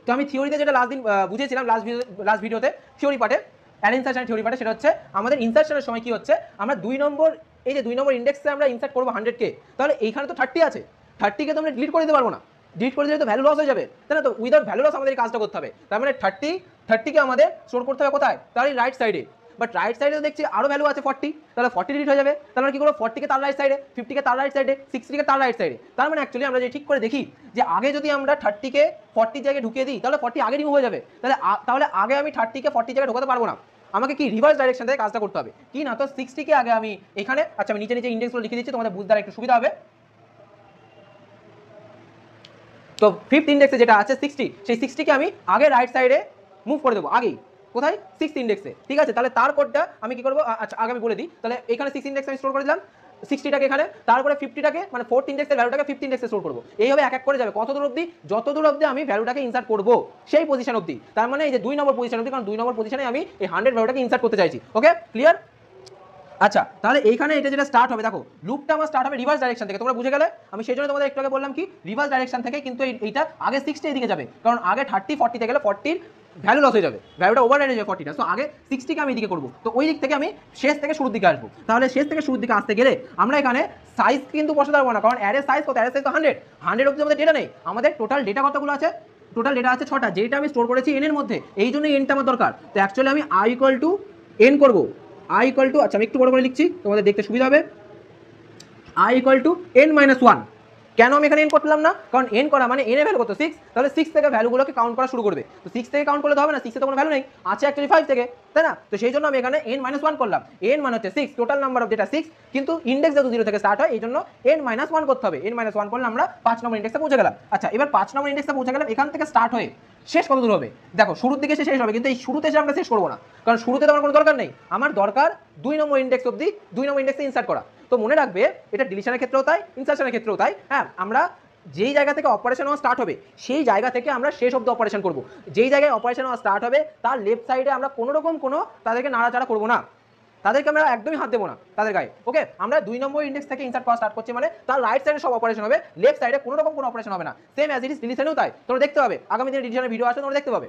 তো আমি থিওরিতে যেটা লাস্ট দিন বুঝিয়েছিলাম লাস্ট ভিডিওতে থিওরি পার্টে ইনসার্শন থিওরি পার্টে, সেটা হচ্ছে আমাদের ইনসার্শনের সময় কি হচ্ছে, আমরা 2 নম্বর এই যে 2 নম্বর ইন্ডেক্সে আমরা ইনসার্ট করবো 100K, তাহলে এইখানে তো 30 আছে, 30K তো আমরা ডিলিট করে দিতে পারবো না, ডিলিট করে দিলে তো ভ্যালু লস হয়ে যাবে, তাই না? তো উইদাউট ভ্যালু লস আমাদের এই কাজটা করতে হবে। তার মানে 30কে আমাদের স্টোর করতে হবে কোথায়, তার রাইট সাইডে। বাট রাইট সাইডে দেখছি আরো ভ্যালু আছে 40, তাহলে 40 ডিলিট হয়ে যাবে। তার মানে কি করবো, 40কে তার রাইট সাইডে, 50কে তার রাইট সাইডে, 60কে তার রাইট সাইডে। তার মানে অ্যাকচুয়ালি আমরা যে ঠিক করে দেখি যে আগে যদি আমরা 30কে 40 জায়গায় ঢুকিয়ে দিই তাহলে 40 আগে রিমুভ হয়ে যাবে, তাহলে আগে আমি 30কে 40 জায়গায় ঢোকাতে পারবো না, আমাকে কি রিভার্স ডাইরেকশন থেকে কাজটা করতে হবে। কি না, তো 60কে আগে আমি এখানে, আচ্ছা আমি নিচে ইন্ডেক্সগুলো লিখে দিচ্ছি তোমাদের বুঝতে একটু সুবিধা হবে। তো ফিফথ ইন্ডেক্সে যেটা আছে 60, সেই 60কে আমি আগে রাইট সাইডে মুভ করে দেবো, আগেই কোথায়, সিক্স ইন্ডেক্সে। ঠিক আছে, তাহলে তার কোডটা আমি কি করবো, আচ্ছা আগে আমি বলে দিই। তাহলে এখানে 6 ইন্ডেক্স আমি স্টোর করে দিলাম 60টাকে এখানে, তারপরে 50টাকে মানে ফোর্থ ইন্ডেক্সের ভ্যালুটাকে ফিফথ ইন্ডেক্সে স্টোর করবো। এইভাবে এক এক করে যাবে কত দূর অবধি, যত দূর অবধি আমি ভ্যালুটাকে ইনসার্ট করবো সেই পজিশন অবধি। তার মানে এই যে 2 নম্বর পজিশন অবধি, কারণ 2 নম্বর পজিশনে আমি এই 100 ভ্যালুটাকে ইনসার্ট করতে চাইছি। ওকে, ক্লিয়ার? আচ্ছা, তাহলে এইখানে এটা যেটা স্টার্ট হবে, দেখো লুপটা আমার স্টার্ট হবে রিভার্স ডাইরেকশন থেকে, তোমরা বুঝে গেলে? আমি সেই জন্য তোমাদের একটু আগে বললাম কি রিভার্স ডাইরেকশন থেকে, কিন্তু এইটা আগে 60 এদিকে যাবে, কারণ আগে 30 40 গেলে 40 ভ্যালু লস হয়ে যাবে, ভ্যালুটা ওভার হয়ে যাবে 40টা। সো আগে 60কে আমি এদিকে করবো, তো ওই দিক থেকে আমি শেষ থেকে শুরুর দিকে আসবো। তাহলে শেষ থেকে শুরুর দিকে আসতে গেলে আমরা এখানে সাইজ কিন্তু বসাতে পারবো না, কারণ অ্যারের সাইজ কত, অ্যারের সাইজ তো 100 অবধি আমাদের ডেটা নেই। আমাদের টোটাল ডেটা কতগুলো আছে, টোটাল ডেটা আছে 6টা, যেটা আমি স্টোর করেছি এন এর মধ্যে, এই জন্য এনটা আমার দরকার। তো অ্যাকচুয়ালি আমি আই ইকুয়াল টু এন করবো, আই ইকুয়াল টু, আচ্ছা আমি একটু বড় করে লিখছি তোমাদের দেখতে সুবিধা হবে, I equal to N minus one. কেন আমি এখানে এন করলাম না, কারণ এন করা মানে এন এর ভ্যালু কত 6, তাহলে 6 থেকে ভ্যালুগুলোকে কাউন্ট করা শুরু করবে। তো 6 থেকে কাউন্ট করলে তো হবে না, 6 এ তো কোনো ভ্যালু নেই, আছে অ্যাকচুয়ালি 5 থেকে, তাই না? তো সেই জন্য আমি এখানে এন মাইনাস ওয়ান করলাম। এন মানে হচ্ছে 6, টোটাল নাম্বার অফ যেটা 6, কিন্তু ইন্ডেক্স যেহেতু 0 থেকে স্টার্ট হয় এই জন্য এন মাইনাস ওয়ান করতে হবে। এন মাইনাস ওয়ান করলে আমরা 5 নম্বর ইন্ডেক্সে পৌঁছে গেলাম। আচ্ছা, এবার 5 নম্বর ইন্ডেক্সে পৌঁছে গেলাম, এখান থেকে স্টার্ট হয়ে শেষ কত দূর হবে, দেখো শুরুর দিকে শেষ হবে, কিন্তু এই শুরুতে এসে আমরা শেষ করবো না, কারণ শুরুতে তো আমার কোনো দরকার নেই, আমার দরকার 2 নম্বর ইন্ডেক্স অবধি, 2 নম্বর ইন্ডেক্সে ইনসার্ট করা। তো মনে রাখবে এটা ডিলিশনের ক্ষেত্রেও তাই, ইনসার্শনের ক্ষেত্রেও তাই। হ্যাঁ, আমরা যেই জায়গা থেকে অপারেশন হওয়া স্টার্ট হবে সেই জায়গা থেকে আমরা শেষ অবধি অপারেশন করব। যেই জায়গায় অপারেশন হওয়া স্টার্ট হবে তার লেফট সাইডে আমরা কোনো রকম কোনো তাদেরকে নাড়াচাড়া করবো না, তাদেরকে আমরা একদমই হাত দেবো না তাদের গায়ে। ওকে, আমরা 2 নম্বর ইন্ডেক্স থেকে ইনসার্ট করা স্টার্ট করছি মানে তার রাইট সাইডে সব অপারেশন হবে, লেফট সাইডে কোনো রকম কোনো অপারেশন হবে না। সেম অ্যাজ ইট ইজ ডিলিশনেও তাই, তোমরা দেখতে পাবে আগামী দিনে ডিলিশনের ভিডিও আসবে, তোমরা দেখতে পাবে।